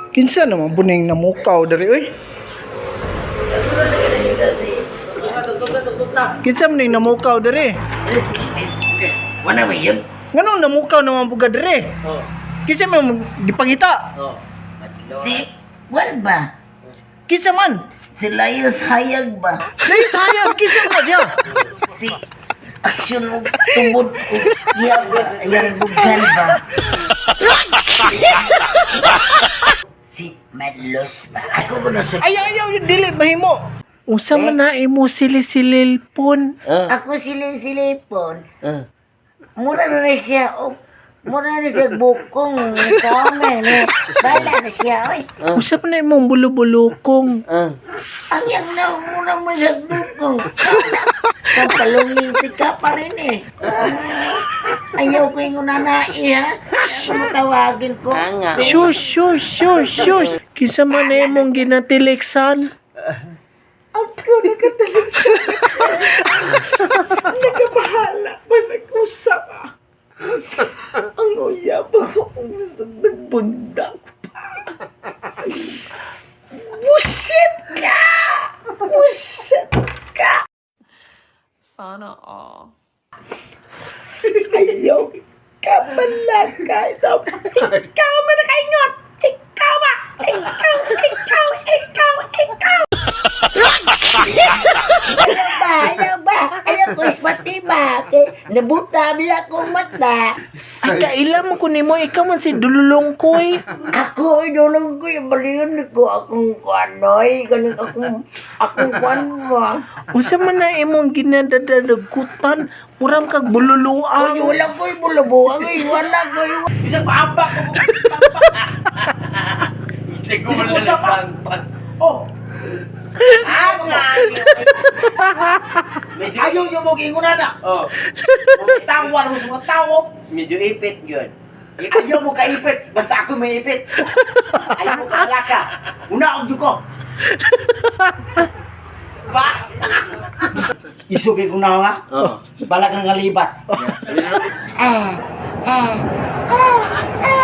Kinsa naman puning namukaw dari oy? Kinsa man ning namukaw dari? Wala ba yun? Nganong namukaw naman buga dari? Oh. Kinsa man gipangita? Oh. Si, wala ba? Kinsa man? Si Layos Hayag ba? Dai sayang kinsa man siya? Si action mo tubod ko yang bugal ba? Si Madlos ba? Ako ko na siya. Ayaw dili mahimo. Unsa man na imo sili-silil pon? Ako silipon. Mura na siya. Oh, mura na siya bukong. Kame na. Bala na siya. Oy. Unsa man na imong bulubulukong? Ang yang na mura mo siya bukong. Kapalungin ka pa rin eh. Ayaw ko yung nanai ha. Ano tawagin ko? Shush. Kinsa man na imong ginatiliksan? Ako nagkataliksan. Nagkabahala. Basta kusa ka. Ang uyabang akong nagbundak pa. Bullshit ka! Bullshit ka! Sana all. Ayaw ka malaka. Ikaw man nakaingot! Ikaw ba? Ikaw! Ayaw ko ispati ba? Nabuta biya akong mata. Ay kaila mo kunin mo ikaw man si dululongkoy. Ako, idulong ko yung baliyon ko. Akong kuanoy. Ganun akong kuan mo. Unsa man na imong ginadadagutan? Muram kag bululuang. Wala ko yung bulabuang. Wala ko yung... Isang paambak ko. Isig ko man lang Oh! Medyo Ayaw yung mag-ingon na. Oh, Tawan mo sa mga tao. medyo ipit yun. Ayaw mo kaipit. Basta ako may ipit. Ayaw mo kalaka. Una ako ko. Ba? Isugi ko na nga. Oh. Balak na nga libat.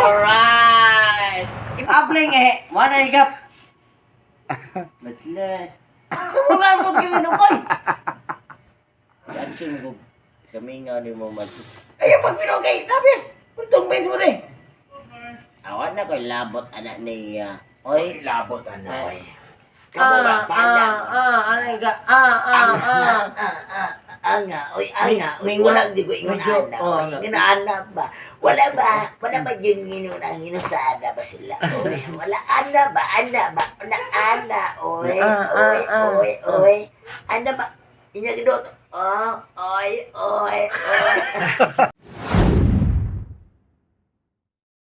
Alright. Abling eh. Mana ikap? Matlas. Sumula mo ginukoy. Yanchin ko. Kami nga ni mo matu. Ayaw pag pinogay. Labis. Puntong beses mo rin. Awan na ko labot anak niya. Oy. Labot ano eh. Anga, may wala di ko ingon ana. Ginaana ba? Wala ba yun ang inusada ba sila? Oy, wala ana ba? Oy. Ana ba? Inya gidot. Oy.